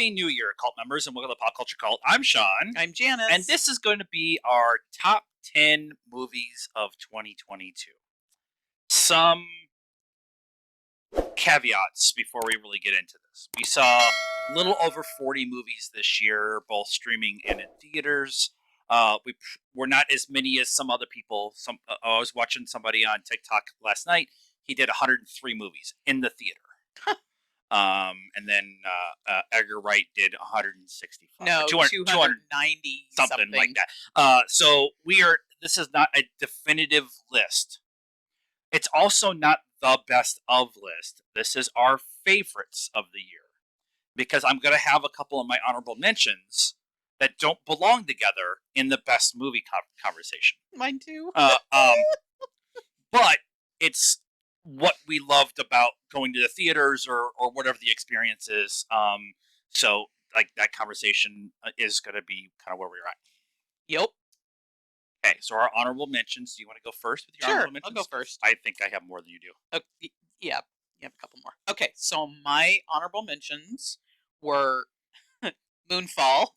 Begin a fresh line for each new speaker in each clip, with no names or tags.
Happy New Year, cult members, and welcome to Pop Culture Cult. I'm Sean.
I'm Janice.
And this is going to be our top 10 movies of 2022. Some caveats before we really get into this. We saw a little over 40 movies this year, both streaming and in theaters. We're not as many as some other people. I was watching somebody on TikTok last night. He did 103 movies in the theater. And then Edgar Wright did 165.
No, 290
something like that. So this is not a definitive list. It's also not the best of list. This is our favorites of the year. Because I'm going to have a couple of my honorable mentions that don't belong together in the best movie conversation.
Mine too.
But it's what we loved about going to the theaters or whatever the experience is. So like that conversation is going to be kind of where we're at.
Yep.
Okay, so our honorable mentions. Do you want to go first with your honorable mentions?
I'll go first.
I think I have more than you do.
Yeah, you have a couple more. Okay, so my honorable mentions were Moonfall,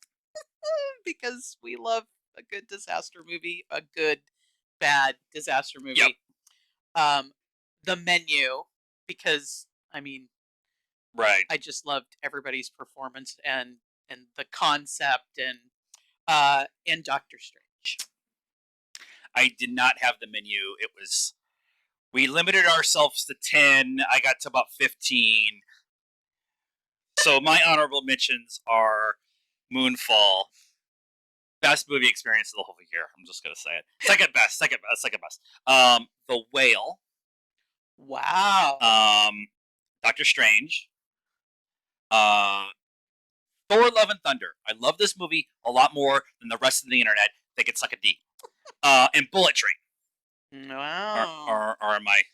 because we love a good disaster movie, a good, bad disaster movie.
Yep.
The Menu, because, I mean,
right.
I just loved everybody's performance and the concept and Doctor Strange.
I did not have The Menu. We limited ourselves to 10. I got to about 15. So my honorable mentions are Moonfall, best movie experience of the whole year. I'm just going to say it. Second best. The Whale.
Wow.
Doctor Strange. Thor: Love and Thunder. I love this movie a lot more than the rest of the internet. They can suck a D. And Bullet Train.
Wow.
Are my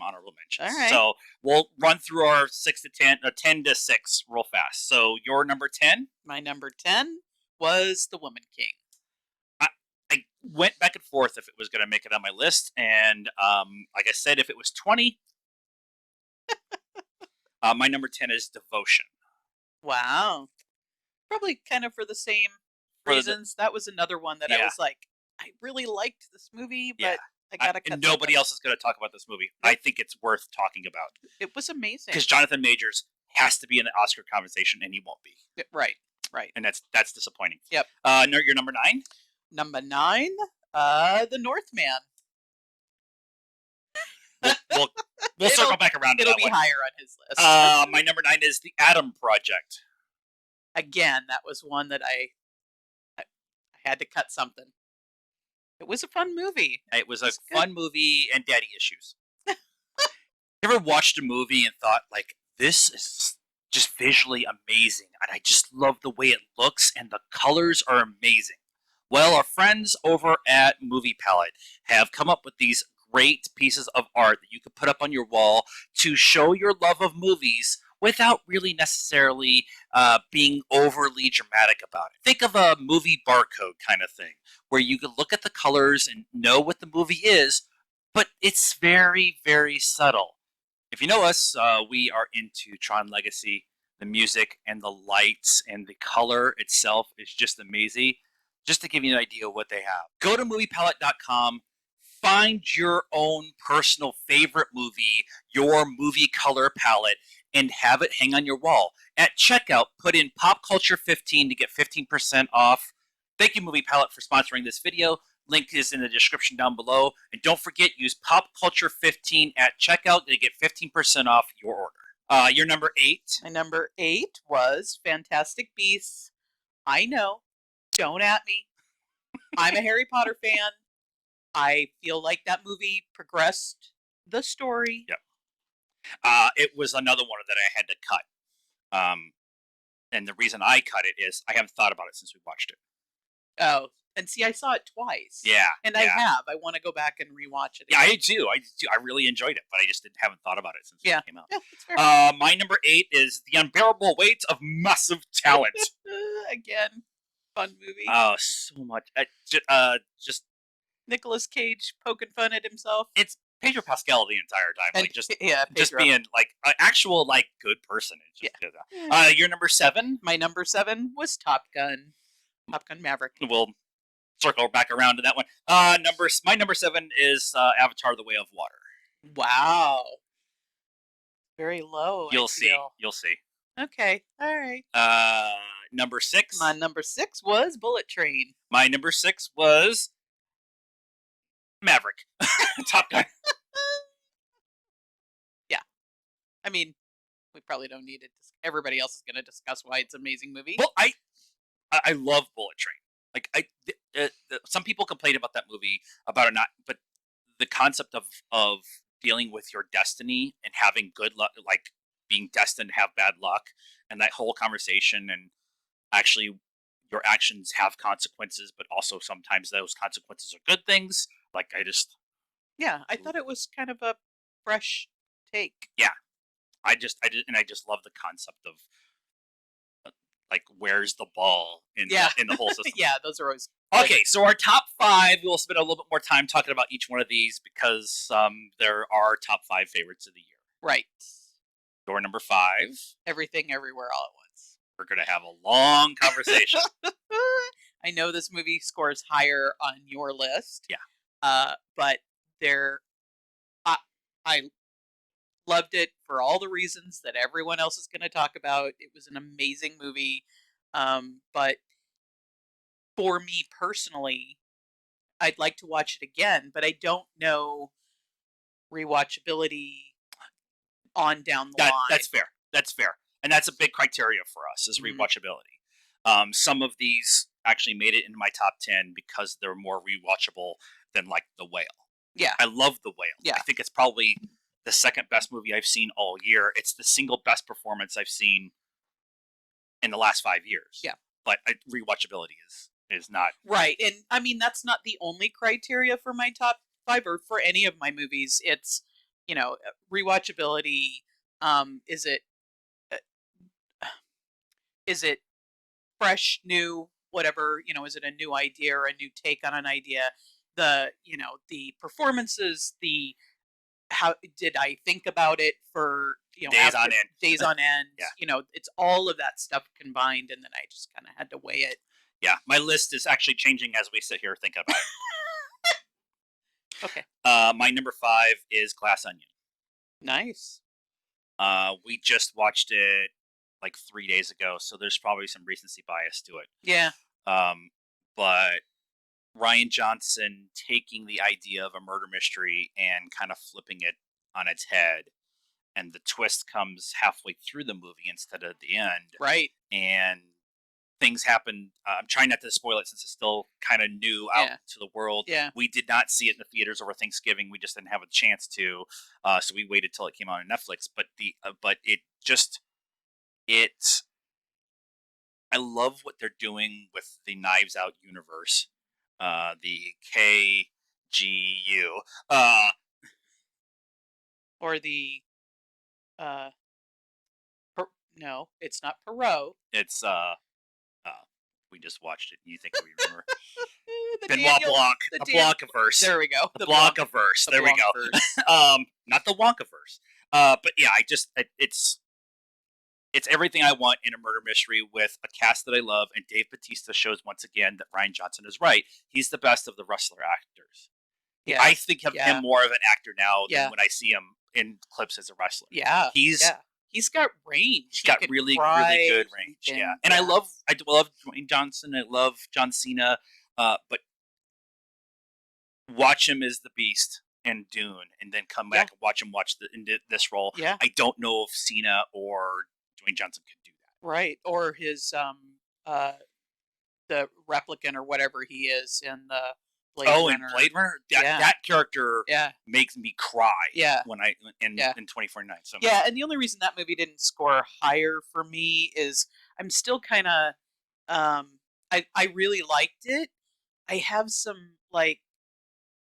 honorable mentions.
All right.
So we'll run through our 6 to 10, 10 to 6 real fast. So your number 10?
My number 10 was The Woman King.
I went back and forth if it was going to make it on my list, and like I said, if it was 20, my number 10 is Devotion.
Wow. Probably kind of for the same reasons. That was another one that I was like, I really liked this movie, but I gotta cut.
And nobody else is going to talk about this movie. Yep. I think it's worth talking about.
It was amazing.
Because Jonathan Majors has to be in the Oscar conversation, and he won't be.
Right.
And that's disappointing.
Yep.
Your number 9?
Number 9, The Northman.
We'll circle back around to that one.
It'll be higher on his list.
My number 9 is The Adam Project.
Again, that was one that I had to cut something. It was a fun movie.
It was a fun movie and daddy issues. You ever watched a movie and thought, like, this is just visually amazing, and I just love the way it looks, and the colors are amazing? Well, our friends over at Movie Palette have come up with these great pieces of art that you could put up on your wall to show your love of movies without really necessarily being overly dramatic about it. Think of a movie barcode kind of thing, where you can look at the colors and know what the movie is, but it's very, very subtle. If you know us, we are into Tron Legacy. The music and the lights and the color itself is just amazing. Just to give you an idea of what they have. Go to moviepalette.com, find your own personal favorite movie, your movie color palette, and have it hang on your wall. At checkout, put in Pop Culture 15 to get 15% off. Thank you, Movie Palette, for sponsoring this video. Link is in the description down below. And don't forget, use Pop Culture 15 at checkout to get 15% off your order. Your number 8?
My number 8 was Fantastic Beasts. I know. Don't at me. I'm a Harry Potter fan. I feel like that movie progressed the story.
Yep. It was another one that I had to cut. And the reason I cut it is I haven't thought about it since we watched it.
Oh, and see, I saw it twice.
Yeah.
And I have. I want to go back and rewatch it
again. Yeah, I do. I really enjoyed it, but I just haven't thought about it since it came out.
Yeah, that's fair.
My number 8 is The Unbearable Weight of Massive Talent.
Again, fun movie.
Oh, so much. Just
Nicolas Cage poking fun at himself.
It's Pedro Pascal the entire time,
And
like just
Pedro.
being like an actual like good person. It's just, your number 7.
My number 7 was Top Gun. Top Gun Maverick.
We'll circle back around to that one. My number 7 is Avatar: The Way of Water.
Wow. Very low.
You'll
I
see.
feel.
You'll see.
Okay. All right.
Number 6.
My number 6 was Bullet Train.
My number 6 was Maverick. Top Gun.
I mean, we probably don't need it. Everybody else is going to discuss why it's an amazing movie.
Well, I love Bullet Train. Like some people complain about that movie about it not, but the concept of dealing with your destiny and having good luck, like being destined to have bad luck, and that whole conversation, and actually your actions have consequences, but also sometimes those consequences are good things. Like
I thought it was kind of a fresh take.
I just love the concept of like where's the ball in the whole system.
Yeah, those are always good.
Okay, so our top 5, we'll spend a little bit more time talking about each one of these because there are top 5 favorites of the year.
Right.
Your number 5.
Everything, Everywhere, All at Once.
We're gonna have a long conversation.
I know this movie scores higher on your list.
Yeah.
But I loved it for all the reasons that everyone else is going to talk about. It was an amazing movie. But for me personally, I'd like to watch it again, but I don't know rewatchability on down the line.
That's fair. That's fair. And that's a big criteria for us is
Mhm.
rewatchability. Some of these actually made it into my top 10 because they're more rewatchable than like The Whale.
Yeah.
I love The Whale.
Yeah.
I think it's probably the second best movie I've seen all year. It's the single best performance I've seen in the last 5 years.
Yeah.
But rewatchability is not
Right. And I mean, that's not the only criteria for my top 5 or for any of my movies. It's, rewatchability. Is it uh, is it fresh, new, whatever, is it a new idea or a new take on an idea? The performances, the how did I think about it for,
days on end.
days on end,
Yeah.
It's all of that stuff combined, and then I just kind of had to weigh it.
Yeah, my list is actually changing as we sit here thinking about it.
Okay.
My number 5 is Glass Onion.
Nice.
We just watched it like 3 days ago, so there's probably some recency bias to it.
Yeah.
But Ryan Johnson taking the idea of a murder mystery and kind of flipping it on its head, and the twist comes halfway through the movie instead of at the end.
Right.
And things happen. I'm trying not to spoil it since it's still kind of new out to the world.
Yeah.
We did not see it in the theaters over Thanksgiving. We just didn't have a chance to, so we waited till it came out on Netflix. But I love what they're doing with the Knives Out universe, the KGU,
Or the no, it's not Perot.
It's we just watched it. You think we remember?
The
Benoit Blanc,
the
the
Dan-
Blancaverse,
There we go.
the Blancaverse.
the
There we go.
Blancverse.
Not the Wonkaverse. But yeah, it's everything I want in a murder mystery with a cast that I love, and Dave Bautista shows once again that Ryan Johnson is right. He's the best of the wrestler actors.
Yeah.
I think of him more of an actor now than
Yeah.
when I see him in clips as a wrestler.
Yeah.
He's
got range.
He's got really good range. Yeah. And I love Dwayne Johnson. I love John Cena. But watch him as the Beast and Dune, and then come back and watch him in this role.
Yeah.
I don't know if Cena or Dwayne Johnson could do that.
Right. Or his the replicant or whatever he is in the Blade Runner.
In Blade Runner, that character makes me cry.
Yeah.
When in 2049. So
yeah, and the only reason that movie didn't score higher for me is I'm still kind of I really liked it. I have some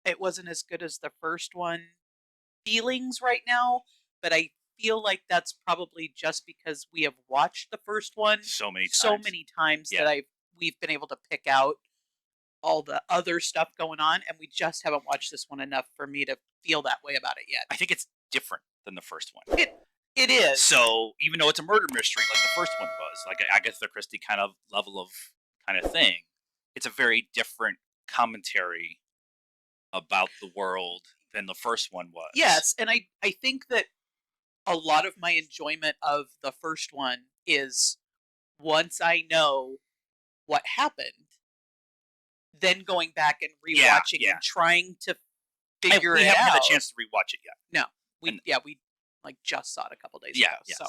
it wasn't as good as the first one feelings right now, but I feel like that's probably just because we have watched the first one
so many times
that we've been able to pick out all the other stuff going on, and we just haven't watched this one enough for me to feel that way about it yet.
I think it's different than the first one.
It is.
So even though it's a murder mystery like the first one was, like an Agatha Christie kind of level of kind of thing, it's a very different commentary about the world than the first one was.
Yes, and I think that a lot of my enjoyment of the first one is once I know what happened, then going back and
Yeah,
rewatching
yeah.
and trying to
We
figure it
haven't
out.
had a chance to rewatch it yet.
No,
And-
we like just saw it a couple days
Yeah,
ago.
yeah.
So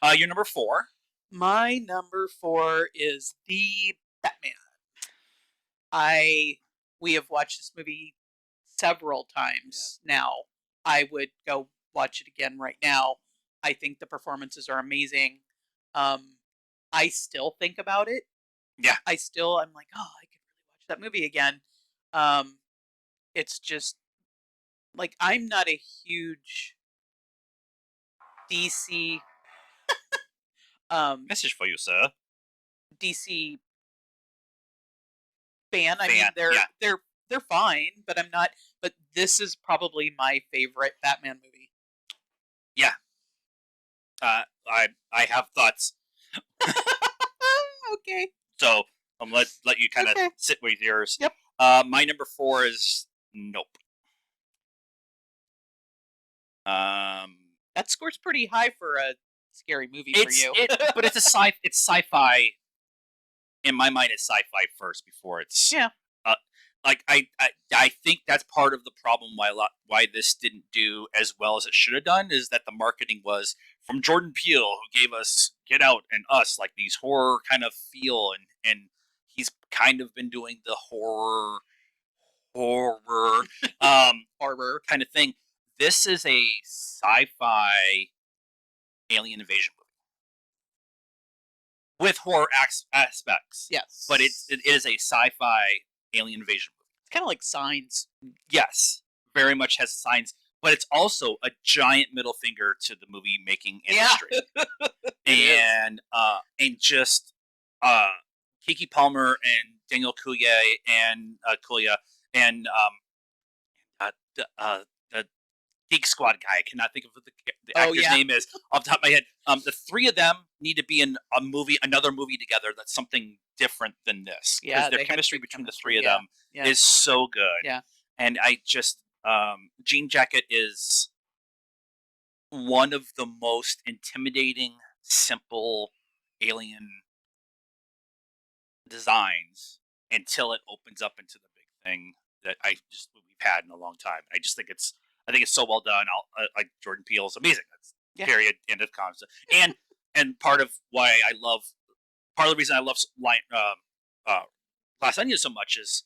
So, your number 4.
my number 4 is the Batman. We have watched this movie several times now. I would go watch it again right now. I think the performances are amazing. I still think about it.
Yeah.
I'm like, oh, I could really watch that movie again. It's just like I'm not a huge DC
Message for you, sir.
DC fan. I
Fan,
mean,
yeah.
they're fine, but I'm not. But this is probably my favorite Batman movie.
Yeah. I have thoughts,
Okay.
so I'm let you kind of
Okay.
sit with yours.
Yep.
My number 4 is Nope.
That score's pretty high for a scary movie for you.
But it's sci-fi. In my mind, it's sci-fi first before it's
Yeah.
Like I think that's part of the problem why this didn't do as well as it should have done is that the marketing was from Jordan Peele, who gave us Get Out and Us, like these horror kind of feel, and he's kind of been doing the horror
Harbor.
kind of thing. This is a sci-fi alien invasion movie with horror aspects.
Yes.
But it is a sci-fi alien invasion movie.
It's kind of like Signs.
Yes, very much has signs, but it's also a giant middle finger to the movie making industry. And just Kiki Palmer and Daniel Kaluuya and the Geek Squad guy. I cannot think of what the actor's name is off the top of my head. The three of them need to be in another movie together. That's something different than this.
Yeah,
their
they had
chemistry
good
between the
chemistry,
three of
yeah,
them
yeah.
is so good.
Yeah.
And I just Jean Jacket is one of the most intimidating, simple alien designs until it opens up into the big thing that we've had in a long time. I think it's so well done. Like Jordan Peele is amazing. That's
Yeah.
period. End of concept. And part of the reason I love Glass Onion so much is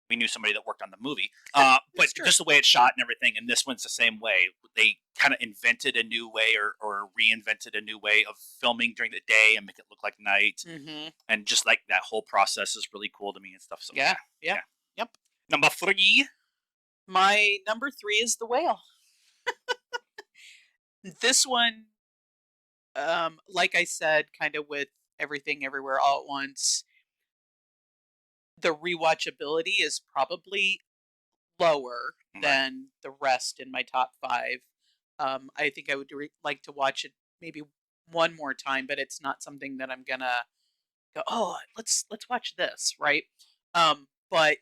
we knew somebody that worked on the movie. But
true.
just the way it's shot and everything, and this one's the same way. They kind of invented a new way or reinvented a new way of filming during the day and make it look like night.
Mm-hmm.
And just like that whole process is really cool to me and stuff. So
Yeah. Yep.
Number 3.
My number 3 is The Whale. This one, like I said, kind of with Everything Everywhere All at Once, the rewatchability is probably lower
Right.
than the rest in my top 5. I think I would like to watch it maybe one more time, but it's not something that I'm gonna go, oh, let's watch this, right? But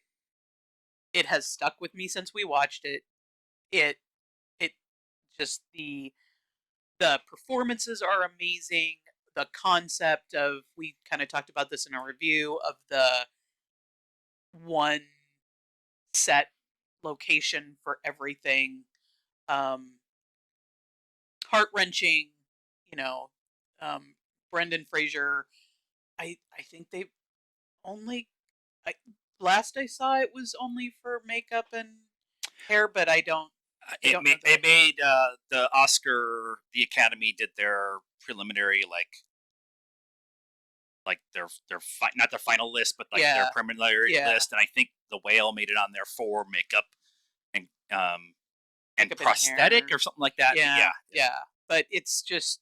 it has stuck with me since we watched it. It just the performances are amazing. The concept of, we kind of talked about this in our review, of the one set location for everything. Heart-wrenching, Brendan Fraser. I think they only, last I saw it was only for makeup and hair, but I don't
It
know
made the Oscar. The Academy did their preliminary not their final list, but like their preliminary list, and I think The Whale made it on there for makeup and
Makeup and
prosthetic
hair.
or something like that.
Yeah. But it's just,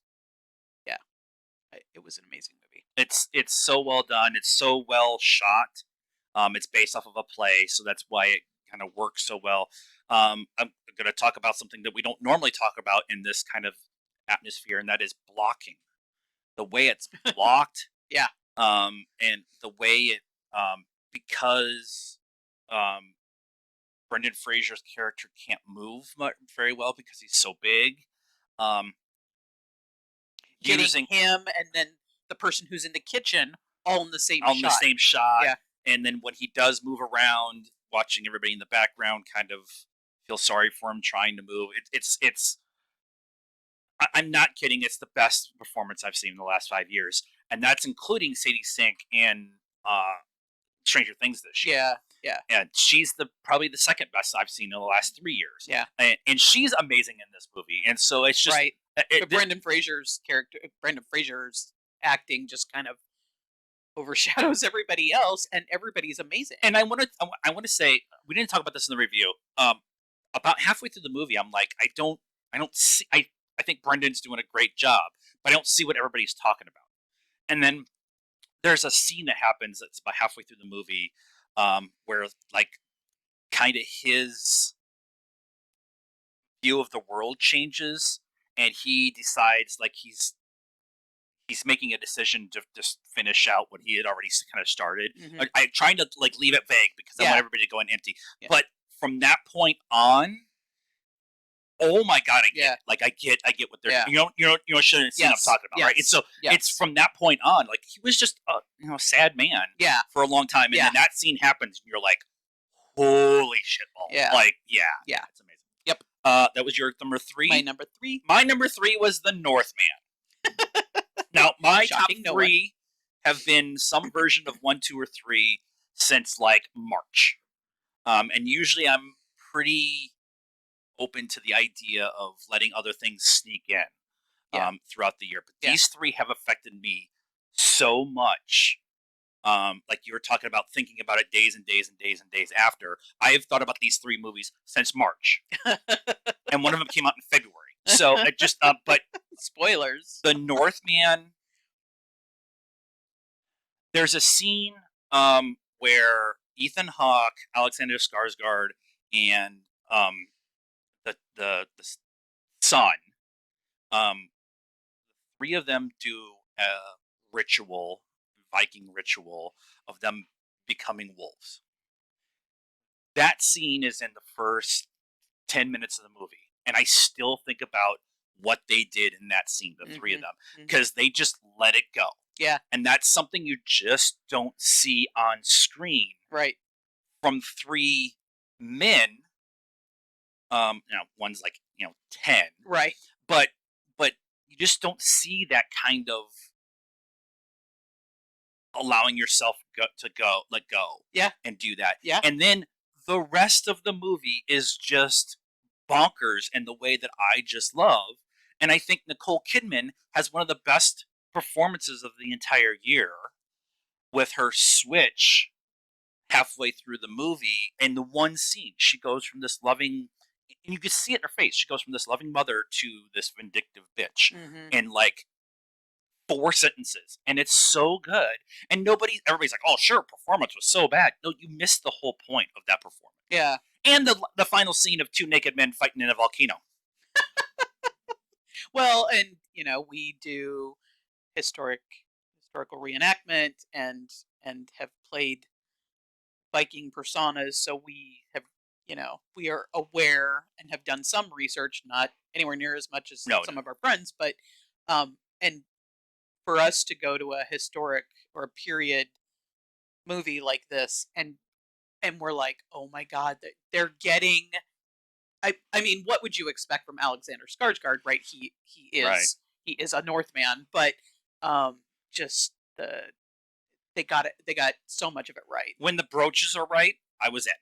it was an amazing movie.
It's so well done. It's so well shot. It's based off of a play, so that's why it kind of works so well. I'm going to talk about something that we don't normally talk about in this kind of atmosphere, and that is blocking. The way it's blocked,
Yeah.
and the way it, because um, Brendan Fraser's character can't move very well because he's so big. Um,
Getting
using
him and then the person who's in the kitchen all in the same
on the
shot.
same shot,
Yeah.
and then when he does move around, watching everybody in the background kind of feel sorry for him trying to move. It's. I'm not kidding. It's the best performance I've seen in the last 5 years, and that's including Sadie Sink in uh, Stranger Things this year.
Yeah. Yeah.
And she's probably the second best I've seen in the last 3 years.
Yeah.
And she's amazing in this movie. And so it's just
Right.
it,
Brendan Fraser's character, Brendan Fraser's acting just kind of overshadows everybody else, and everybody's amazing.
and I want to say we didn't talk about this in the review. About halfway through the movie, I'm like, I don't see. I think Brendan's doing a great job, but I don't see what everybody's talking about. And then there's a scene that happens that's about halfway through the movie, where like kind of his view of the world changes, and he decides like he's making a decision to just finish out what he had already kind of started.
Mhm.
I'm trying to like leave it vague because I
Yeah.
want everybody to go in empty.
Yeah.
But from that point on, oh my god, I get
Yeah.
it. Like I get what they're
Yeah.
you know scene I'm
Yes.
talking about, right? And
Yes.
so it's
Yes.
from that point on, like he was just a sad man
Yeah.
for a long time, and
Yeah.
then that scene happens, and you're like, holy shit balls.
Yeah.
Like
Yeah.
it's amazing.
Yep.
That was your number three.
My number 3.
My number 3 was The Northman. Now, my
Shocking
top
no one.
3 have been some version of 1, 2, or 3 since like March. And usually I'm pretty open to the idea of letting other things sneak in
Yeah.
throughout the year. But
Yeah.
these 3 have affected me so much. Like you were talking about thinking about it days and days and days and days after. I have thought about these 3 movies since March, and one of them came out in February. So it just, but
Spoilers.
The Northman. There's a scene where Ethan Hawke, Alexander Skarsgård, and the son, 3 of them do a ritual, Viking ritual of them becoming wolves. That scene is in the first 10 minutes of the movie, and I still think about what they did in that scene, the 3 of them, because they just let it go.
Yeah.
And that's something you just don't see on screen
Right.
from 3 men. One's like 10,
Right.
but you just don't see that kind of allowing yourself let go,
Yeah.
and do that.
Yeah.
And then the rest of the movie is just bonkers in the way that I just love. And I think Nicole Kidman has one of the best performances of the entire year with her switch halfway through the movie. In the one scene, she goes from this loving, and you can see it in her face, she goes from this loving mother to this vindictive bitch
Mhm.
in like 4 sentences, and it's so good. And everybody's like, "Oh, sure, performance was so bad." No, you missed the whole point of that performance.
Yeah.
And the final scene of 2 naked men fighting in a volcano.
Well, and we do historical reenactment and have played Viking personas, so we have we are aware and have done some research, not anywhere near as much as
No,
some of our friends, but and for us to go to a historic or a period movie like this, and we're like, oh my god, they're getting. I mean, what would you expect from Alexander Skarsgård, right? He is
Right.
he is a Northman, but just they got it. They got so much of it right.
When the brooches are right, I was in.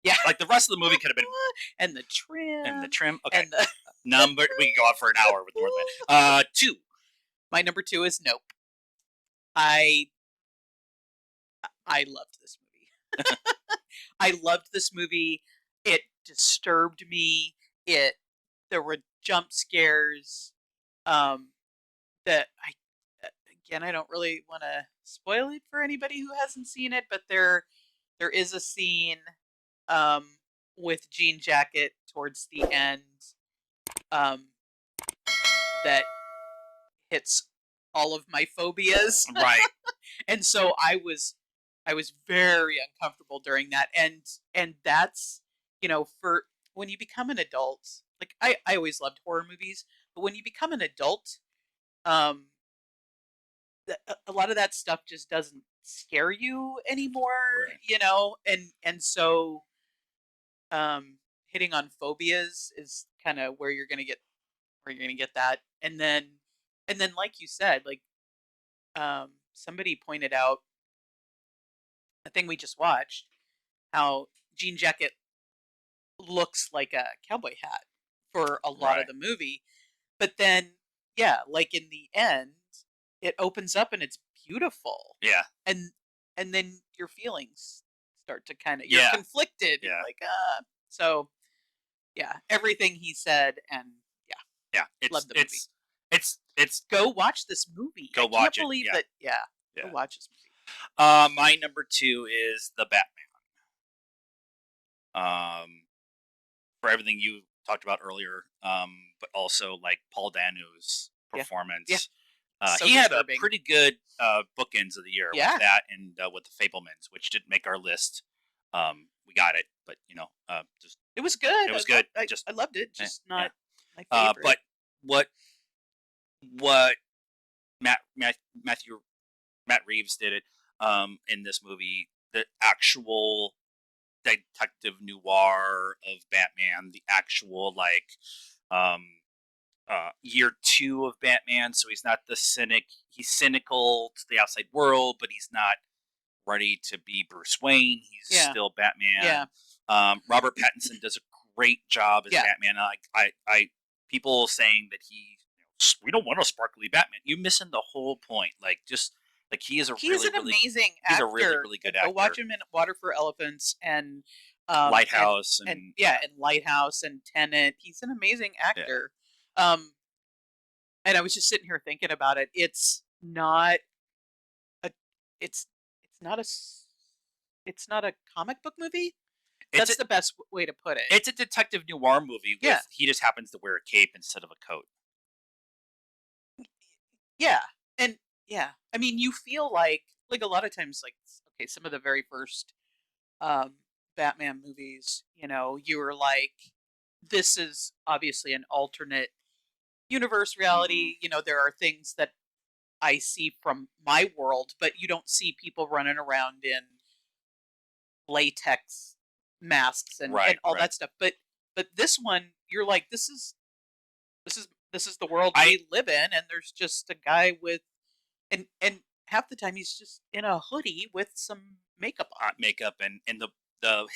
Yeah.
Like the rest of the movie could have been
and the trim
in the trim. Okay.
and the
Number we can go on for an hour with Northman. 2.
my number 2 is Nope. I loved this movie. I loved this movie. It disturbed me. There were jump scares. That again, I don't really want to spoil it for anybody who hasn't seen it, but there is a scene um, with Jean Jacket towards the end um, that hits all of my phobias,
Right.
and so I was very uncomfortable during that, and that's for when you become an adult. Like I always loved horror movies, but when you become an adult, um, a lot of that stuff just doesn't scare you anymore,
Right.
and so hitting on phobias is kind of where you're gonna get that, and then like you said, like somebody pointed out a thing we just watched, how Jean Jacket looks like a cowboy hat for a lot of
Right.
the movie, but then yeah, like in the end, it opens up and it's beautiful,
Yeah.
and then your feelings start to you're
Yeah.
conflicted and
Yeah.
like so yeah, everything he said, and yeah,
Yeah.
love
It's
the movie.
it's it's
Go watch this movie. I
go
can't
watch it.
believe
Yeah.
that. Yeah, go
Yeah.
watch this movie.
My number two is the Batman. For everything you talked about earlier, but also like Paul Danu's
Yeah, yeah,
performance.
so
He had a
disturbing.
pretty good bookends of the year with
Yeah,
that and with the Fablemans, which didn't make our list. We got it, but just
it was good.
it
I
was
love.
good.
I loved it.
Eh,
Just
yeah.
not my favorite.
But what what Matthew Matt Reeves did it in this movie, the actual detective noir of Batman, the actual um year two of Batman, so he's not the cynic. He's cynical to the outside world, but he's not ready to be Bruce Wayne. He's
Yeah,
still Batman.
yeah,
Robert Pattinson does a great job as
yeah.
Batman. People saying that we don't want a sparkly Batman. You're missing the whole point. Like, just like he is a
He's
really,
an
really,
amazing
he's a really,
actor.
really good
Go watch
actor.
him in Water for Elephants um and
Lighthouse
and
and
yeah, and Lighthouse and Tenet. He's an amazing
yeah,
actor. Um, and I was just sitting here thinking about it. A it's it's not a s- it's not a comic book movie.
it's a
That's the best way to put it.
it's a detective noir movie
Yeah,
with he just happens to wear a cape instead of a coat.
yeah, and yeah. I mean, you feel like a lot of times, like okay, some of the very first um, Batman movies, you were like, this is obviously an alternate universe
Hmm.
reality. There are things that I see from my world, but you don't see people running around in latex masks and
Right,
all
right.
that stuff. But this one, you're like, this is the world
I
we live in, and there's just a guy with and half the time he's just in a hoodie with some makeup on.
makeup and the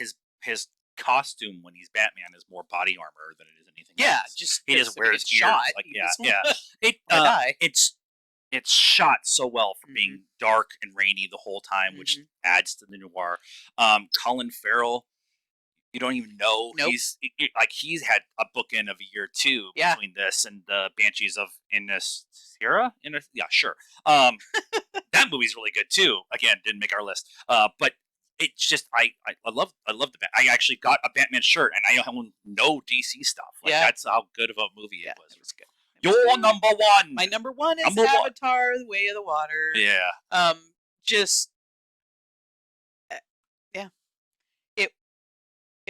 his costume when he's Batman is more body armor than it is anything
Yeah,
else.
just
He
because
doesn't
if he
wear his
gets
ears.
shot,
Like
he
yeah,
just
yeah.
want
It
to die.
it's shot so well for
Hmm.
being dark and rainy the whole time, which
Hmm.
adds to the noir. Colin Farrell, you don't even know
Nope.
like he's had a bookend of a year too
Yeah.
between this and the Banshees of Inisherin. Yeah, sure. That movie's really good too. Again, didn't make our list. But it's just I love the I actually got a Batman shirt and I own no DC stuff. Like
Yeah.
that's how good of a movie it
Yeah.
was.
It was good. It was
Your
good.
number one.
My number one is
Number one.
Avatar: The Way of the Water.
Yeah.
Just yeah. It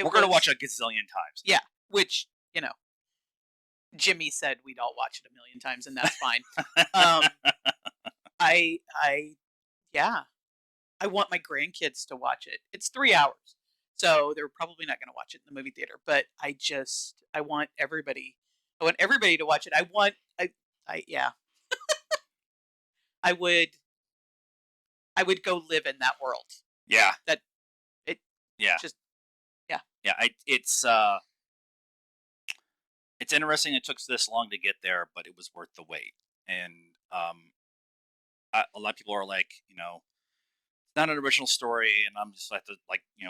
We're
it
gonna watch
was
it a gazillion times.
yeah. Which Jimmy said we'd all watch it a million times, and that's fine. Um, I yeah. I want my grandkids to watch it. It's 3 hours, so they're probably not going to watch it in the movie theater. But I want everybody. I want everybody to watch it. Yeah. I would I would go live in that world.
Yeah.
That it
Yeah.
just yeah.
Yeah. It's interesting it took this long to get there, but it was worth the wait. And a lot of people are like, it's not an original story, and I'm just like to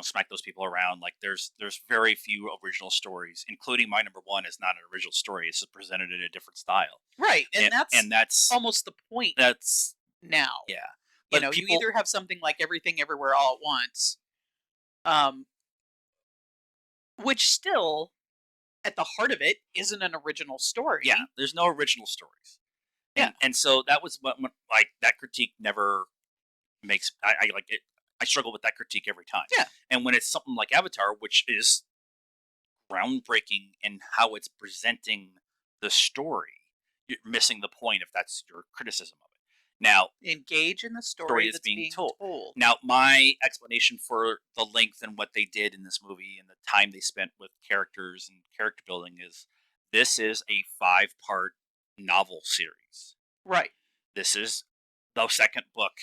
smack those people around. Like there's very few original stories, including my number one is not an original story. It's just presented in a different style,
Right, and that's
and that's
almost the point
that's
now.
yeah. But
You
people
either have something like Everything Everywhere All at Once, Um, which still, at the heart of it, isn't an original
Yeah,
story.
there's no original stories,
Yeah.
and so that was what like that critique never makes I like it. I struggle with that critique every time,
Yeah.
and when it's something like Avatar, which is groundbreaking in how it's presenting the story, you're missing the point if that's your criticism of it. Now,
Engage in the
story
story
is
that's
being
being
told.
told.
Now, my explanation for the length and what they did in this movie and the time they spent with characters and character building is this is a 5-part novel series.
Right.
This is the second book,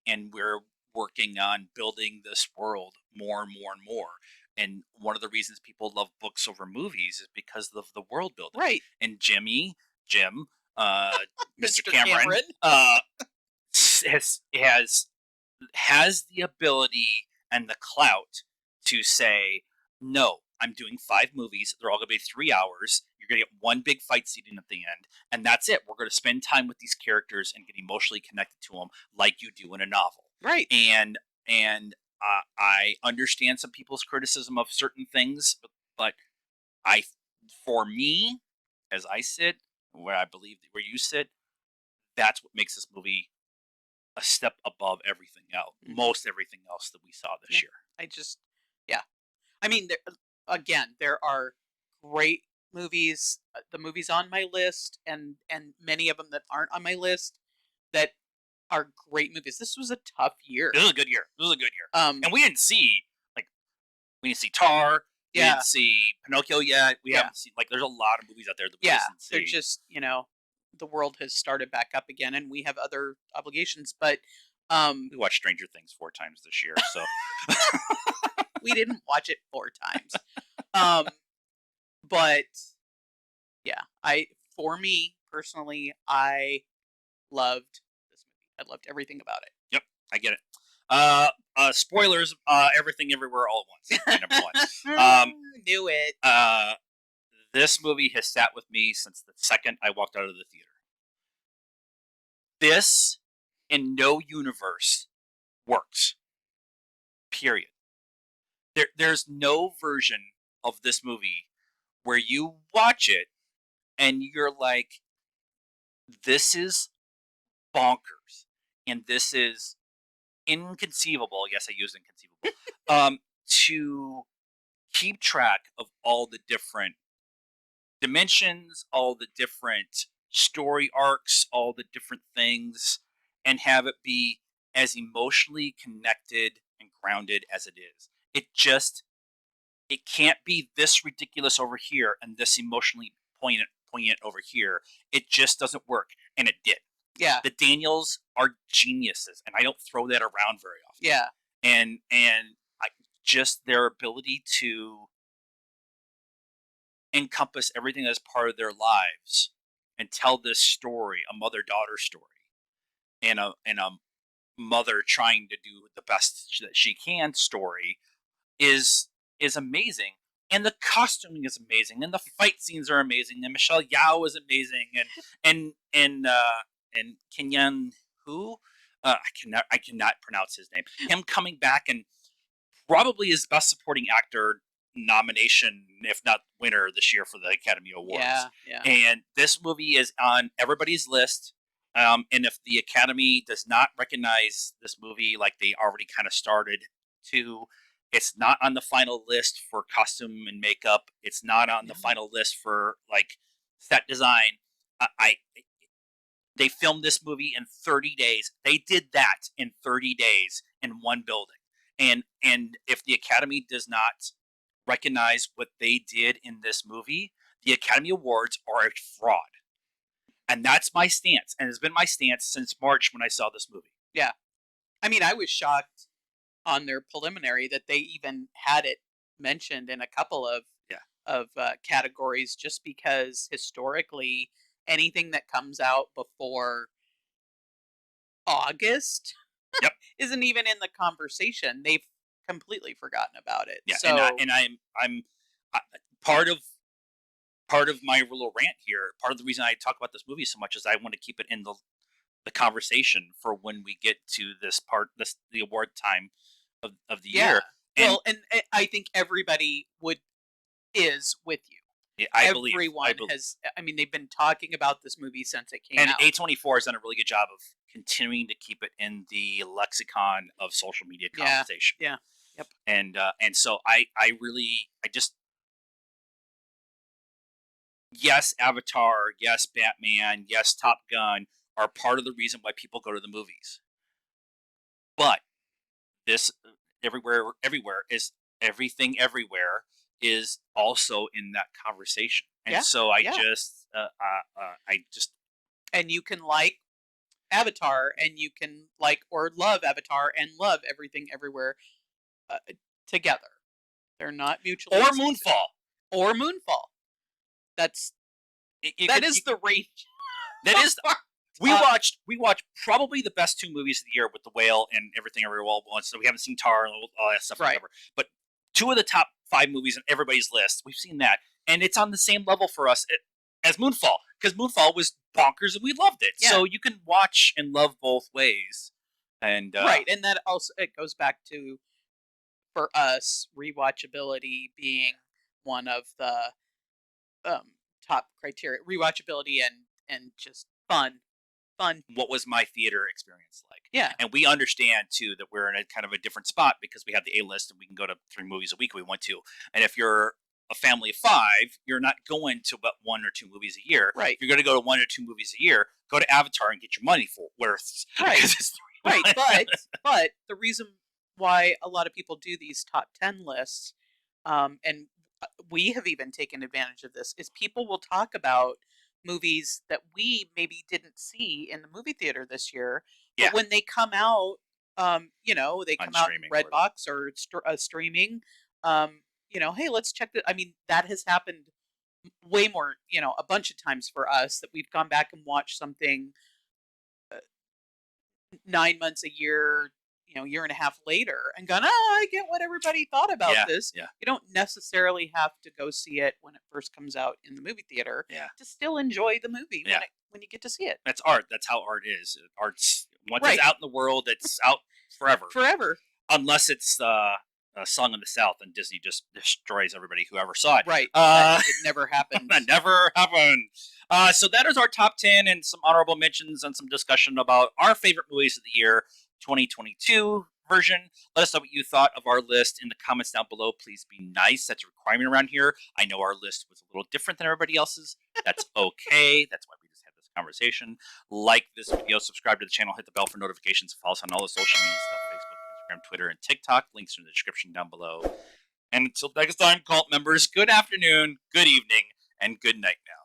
and we're working on building this world more and more and more. And one of the reasons people love books over movies is because of the world building.
Right.
And Jim, uh, Mr.
Mr.
Cameron,
Cameron.
has has the ability and the clout to say, no, I'm doing 5 movies. They're all going to be 3 hours. You're going to get one big fight scene at the end, and that's it. We're going to spend time with these characters and get emotionally connected to them like you do in a novel.
Right.
And I understand some people's criticism of certain things, but I, for me, as I sit where I believe where you sit, that's what makes this movie a step above everything else,
Mhm.
most everything else that we saw
Yeah.
this year.
I just, yeah. I mean, again, there are great movies. The movies on my list, and many of them that aren't on my list that are great movies. This was a tough year.
This was a good year. This was a good year,
Um,
and we didn't see like we didn't see Tar. We
yeah,
didn't see Pinocchio yet. We
yeah,
haven't seen like there's a lot of movies out there that we
yeah.
just didn't
They're
see.
just, the world has started back up again, and we have other obligations. But um,
We watched Stranger Things 4 times this year, so
we didn't watch it 4 times. Um, but yeah, for me personally, I loved this movie. I loved everything about
yep, I get it. Spoilers. Everything, everywhere, all at once. My number one.
it. Knew it.
This movie has sat with me since the second I walked out of the theater. This, in no universe, works. Period. There's no version of this movie where you watch it and you're like, this is bonkers. And this is inconceivable. Yes, I use inconceivable. To keep track of all the different dimensions, all the different story arcs, all the different things, and have it be as emotionally connected and grounded as it is. It can't be this ridiculous over here and this emotionally poignant over here. It just doesn't work, and it did.
Yeah,
The Daniels are geniuses, and I don't throw that around very often.
yeah,
And I, just their ability to encompass everything as part of their lives and tell this story, a mother-daughter story, and a mother trying to do the best that she can story is is amazing. And the costuming is amazing, and the fight scenes are amazing, and Michelle Yao is amazing, and Kenyan who I cannot pronounce his name. Him coming back and probably his best supporting actor nomination, if not winner, this year for the Academy Awards.
yeah, yeah.
And this movie is on everybody's list. And if the Academy does not recognize this movie like they already kind of started to, it's not on the final list for costume and makeup. It's not on the
No.
final list for like set design. I they filmed this movie in 30 days. They did that in 30 days in one building. And if the Academy does not recognize what they did in this movie, the Academy Awards are a fraud. And that's my stance. And it's been my stance since March when I saw this movie.
Yeah. I mean, I was shocked on their preliminary that they even had it mentioned in a couple of
Yeah.
categories, just because historically anything that comes out before August
Yep.
isn't even in the conversation. They've completely forgotten about it.
Yeah. And I
So
and I'm I, part of part of my little rant here, part of the reason I talk about this movie so much is I want to keep it in the conversation for when we get to this part, the award time of the
yeah,
year. And
Well, and I think everybody is with you.
yeah, I
Everyone
believe.
has. I mean, they've been talking about this movie since it came
And
out.
A24 has done a really good job of continuing to keep it in the lexicon of social media
Yeah.
conversation.
Yeah. Yep.
And so I just yes, Avatar, yes, Batman, yes, Top Gun are part of the reason why people go to the movies. But this everywhere is everything everywhere is also in that conversation. And
Yeah,
so I
yeah.
just I just
And you can like Avatar, and you can like or love Avatar and love Everything Everywhere uh, together. They're not mutually
or
exclusive.
Moonfall.
Or Moonfall. That's that is the range.
That is
of our
we
top-
watched probably the best 2 movies of the year with The Whale and Everything Everywhere All at Once. So we haven't seen Tar and all that stuff, or
Right.
whatever. But 2 of the top 5 movies on everybody's list, we've seen that, and it's on the same level for us as Moonfall, because Moonfall was bonkers and we loved it.
Yeah.
So you can watch and love both ways, and
right, and that also it goes back to for us rewatchability being one of the top criteria. Rewatchability and just fun.
what was my theater experience like?
Yeah.
And we understand too that we're in a kind of a different spot because we have the A list and we can go to 3 movies a week we want to. And if you're a family of 5, you're not going to but 1 or 2 movies a year.
Right.
If you're going to go to 1 or 2 movies a year, go to Avatar and get your money for worth.
Right.
Because it's
Right, but the reason why a lot of people do these top 10 lists, and we have even taken advantage of this, is people will talk about movies that we maybe didn't see in the movie theater this year,
Yeah.
but when they come out, they
On
come out in
streaming or
Redbox or streaming, hey, let's check that. I mean, that has happened way more, a bunch of times for us that we've gone back and watched something 9 months, a year, year and a half later and gone, oh, I get what everybody thought about
Yeah,
this.
yeah.
You don't necessarily have to go see it when it first comes out in the movie theater
Yeah.
to still enjoy the movie
Yeah.
when you get to see it.
That's art. That's how art is. Art's once
Right.
it's out in the world, it's out forever.
Forever.
Unless it's a Song of the South and Disney just destroys everybody who ever saw it.
Right. It never happened.
That never happened. So that is our top 10 and some honorable mentions and some discussion about our favorite movies of the year 2022 version. Let us know what you thought of our list in the comments down below. Please be nice. That's a requirement around here. I know our list was a little different than everybody else's. That's okay. That's why we just had this conversation. Like this video, subscribe to the channel, hit the bell for notifications, follow us on all the social media stuff, Facebook, Instagram, Twitter, and TikTok. Links are in the description down below. And until next time, cult members, good afternoon, good evening, and good night now.